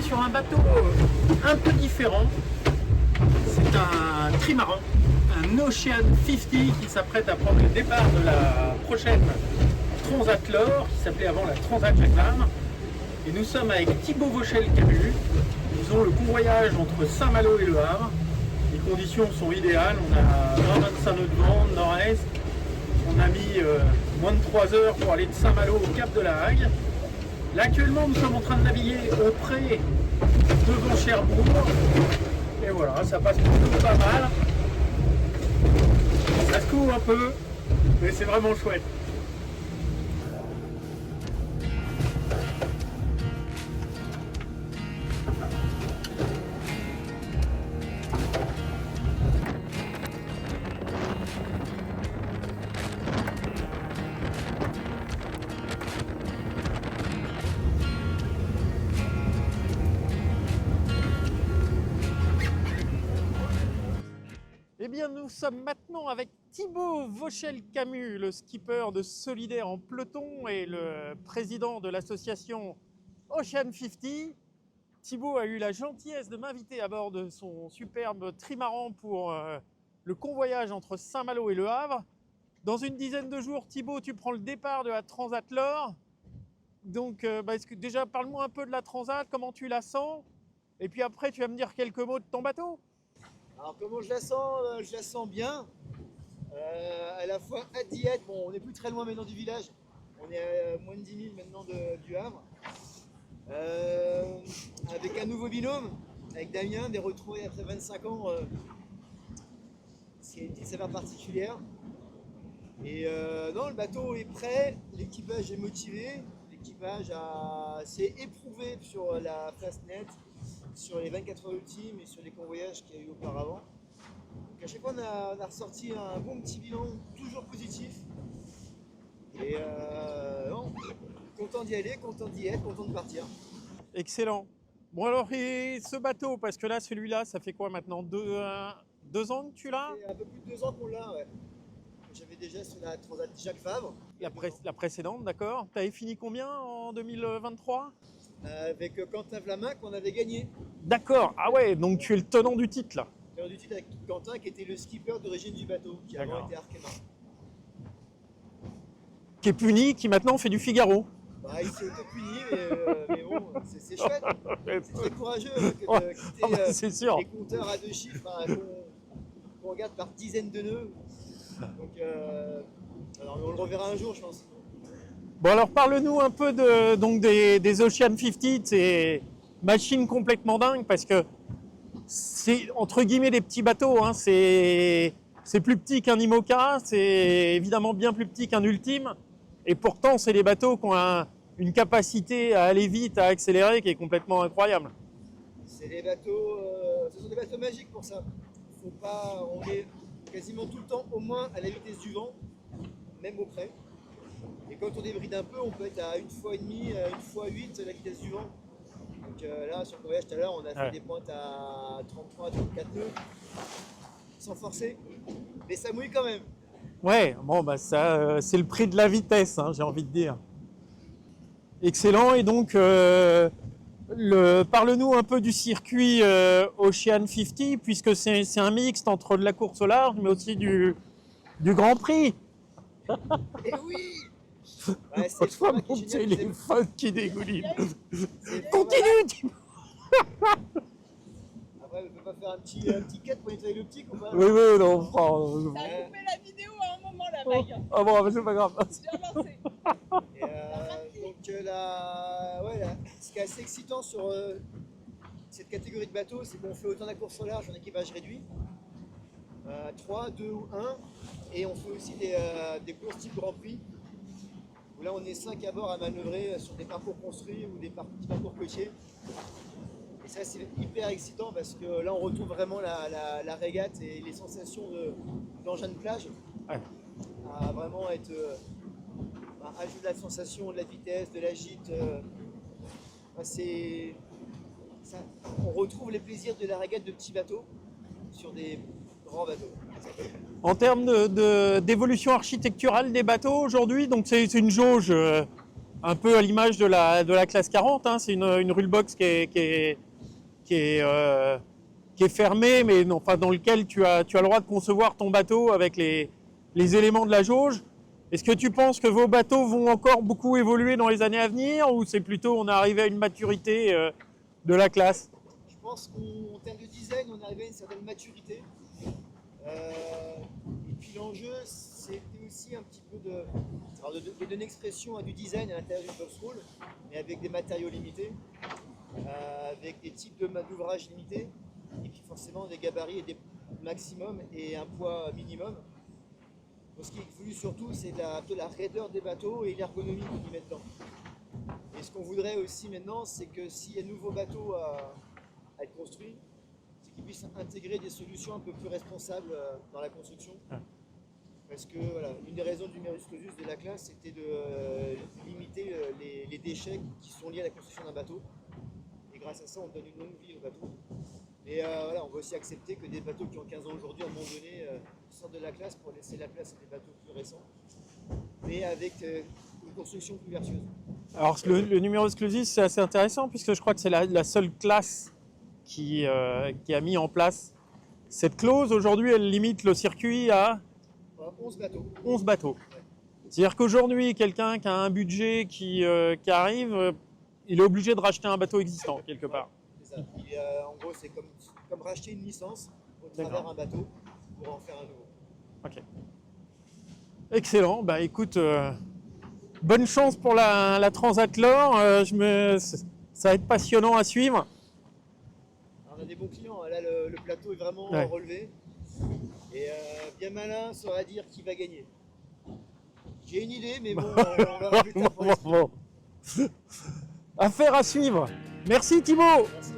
sur un bateau un peu différent. C'est un trimaran, un Ocean 50 qui s'apprête à prendre le départ de la prochaine Transat L'Or, qui s'appelait avant la Transat Jacques Vabre. Et nous sommes avec Thibaut Vauchel-Camus. Ils ont le convoyage entre Saint-Malo et Le Havre. Les conditions sont idéales, on a 25 nœuds de vent, nord-est. On a mis moins de 3 heures pour aller de Saint-Malo au Cap de la Hague. Là actuellement nous sommes en train de naviguer au pré devant Cherbourg. Et voilà, ça passe plutôt pas mal. Ça se court un peu, mais c'est vraiment chouette. Eh bien, nous sommes maintenant avec Thibaut Vauchel-Camus, le skipper de Solidaire en peloton et le président de l'association Ocean 50. Thibaut a eu la gentillesse de m'inviter à bord de son superbe trimaran pour le convoyage entre Saint-Malo et Le Havre. Dans une dizaine de jours, Thibaut, tu prends le départ de la Transat L'Or. Donc, déjà, parle-moi un peu de la Transat, comment tu la sens? Et puis après, tu vas me dire quelques mots de ton bateau. Alors comment je la sens? Je la sens bien, à la fois hâte d'y être. Bon, on n'est plus très loin maintenant du village, on est à moins de 10 000 maintenant du Havre, avec un nouveau binôme, avec Damien, des retrouvés après 25 ans, c'est une saveur particulière. Et non, le bateau est prêt, l'équipage est motivé, l'équipage s'est éprouvé sur la phase nette, sur les 24 heures ultimes et sur les convoyages qu'il y a eu auparavant. Donc à chaque fois on a ressorti un bon petit bilan, toujours positif. Et non, content d'y aller, content d'y être, content de partir. Excellent. Bon alors, et ce bateau, parce que là, celui-là, ça fait quoi maintenant? 2 ans que tu l'as? C'est un peu plus de 2 ans qu'on l'a, ouais. J'avais déjà sur la Transat Jacques Vabre. La précédente, d'accord. Tu avais fini combien en 2023? Avec Quentin Vlaminck, on avait gagné. D'accord, ah ouais, donc tu es le tenant du titre là. Tenant du titre avec Quentin qui était le skipper d'origine du bateau, qui avant était Arkema. Qui est puni, qui maintenant fait du Figaro. Bah, il s'est auto-puni, mais bon, c'est chouette. C'est très courageux que de quitter les compteurs à 2 chiffres qu'on regarde par dizaines de nœuds. Donc, alors on le reverra un jour, je pense. Bon alors parle-nous un peu des Ocean 50, ces machines complètement dingues, parce que c'est entre guillemets des petits bateaux, hein, c'est plus petit qu'un IMOCA, c'est évidemment bien plus petit qu'un Ultime, et pourtant c'est des bateaux qui ont une capacité à aller vite, à accélérer qui est complètement incroyable. C'est des bateaux, ce sont des bateaux magiques pour ça. On est quasiment tout le temps au moins à la vitesse du vent, même au près. Et quand on débride un peu, on peut être à 1 fois et demie, 1 fois 8 la vitesse du vent. Donc là, sur le convoyage tout à l'heure, on a fait des pointes à 33, 34 nœuds, sans forcer. Mais ça mouille quand même. Ouais, bon bah ça, c'est le prix de la vitesse, hein, j'ai envie de dire. Excellent, et donc parle-nous un peu du circuit Ocean 50, puisque c'est un mixte entre de la course au large, mais aussi du Grand Prix. Et oui! Ouais, c'est Faut monter les fans qui dégoulinent. Continue! Après, on peut pas faire un petit cut pour nettoyer l'optique ou pas? Oui, non, on fera. Ça a coupé la vidéo à un moment, la vague. Ah bon, c'est pas grave. J'ai relancé. Ce qui est assez excitant sur cette catégorie de bateaux, c'est qu'on fait autant la course au large en équipage réduit, 3, 2 ou 1, et on fait aussi des courses type Grand Prix, où là on est 5 à bord à manœuvrer sur des parcours construits ou des petits parcours côtiers. Et ça c'est hyper excitant parce que là on retrouve vraiment la régate et les sensations d'engin de plage, ouais. À vraiment être ajouter de la sensation, de la vitesse, de la gîte. On retrouve les plaisirs de la régate de petits bateaux sur des grands bateaux. En termes d'évolution architecturale des bateaux aujourd'hui, donc c'est une jauge un peu à l'image de la classe 40. Hein. C'est une rulebox qui est fermée, mais non, enfin, dans lequel tu as le droit de concevoir ton bateau avec les éléments de la jauge. Est-ce que tu penses que vos bateaux vont encore beaucoup évoluer dans les années à venir, ou c'est plutôt on est arrivé à une maturité de la classe? Je pense qu'en termes de design, on est arrivé à une certaine maturité. Et puis l'enjeu, c'était aussi un petit peu de donner une expression à du design à l'intérieur d'une box roll, mais avec des matériaux limités, avec des types d'ouvrages limités, et puis forcément des gabarits et des maximum et un poids minimum. Donc, ce qui est voulu surtout, c'est la raideur des bateaux et l'ergonomie qu'on y met dedans. Et ce qu'on voudrait aussi maintenant, c'est que s'il y a de nouveaux bateaux à être construits, c'est qu'ils puissent intégrer des solutions un peu plus responsables dans la construction. Parce que voilà, une des raisons du numerus clausus de la classe, c'était de limiter les déchets qui sont liés à la construction d'un bateau. Et grâce à ça, on donne une longue vie au bateau. Et voilà, on va aussi accepter que des bateaux qui ont 15 ans aujourd'hui, à un moment donné, sortent de la classe pour laisser la place à des bateaux plus récents, mais avec une construction plus vertueuse. Alors le numerus clausus, c'est assez intéressant, puisque je crois que c'est la seule classe qui a mis en place cette clause. Aujourd'hui, elle limite le circuit à 11 bateaux. 11 bateaux. Ouais. C'est-à-dire qu'aujourd'hui, quelqu'un qui a un budget qui arrive, il est obligé de racheter un bateau existant quelque part. C'est ça. En gros, c'est comme racheter une licence au travers un bateau pour en faire un nouveau. Ok. Excellent. Bah écoute, bonne chance pour la Transat Lore. Ça va être passionnant à suivre. Alors, on a des bons clients. Là, le plateau est vraiment relevé. Et bien malin saura dire qui va gagner. J'ai une idée, mais bon, on va plus tard pour l'expliquer. Affaire à suivre. Merci Thibaut. Merci.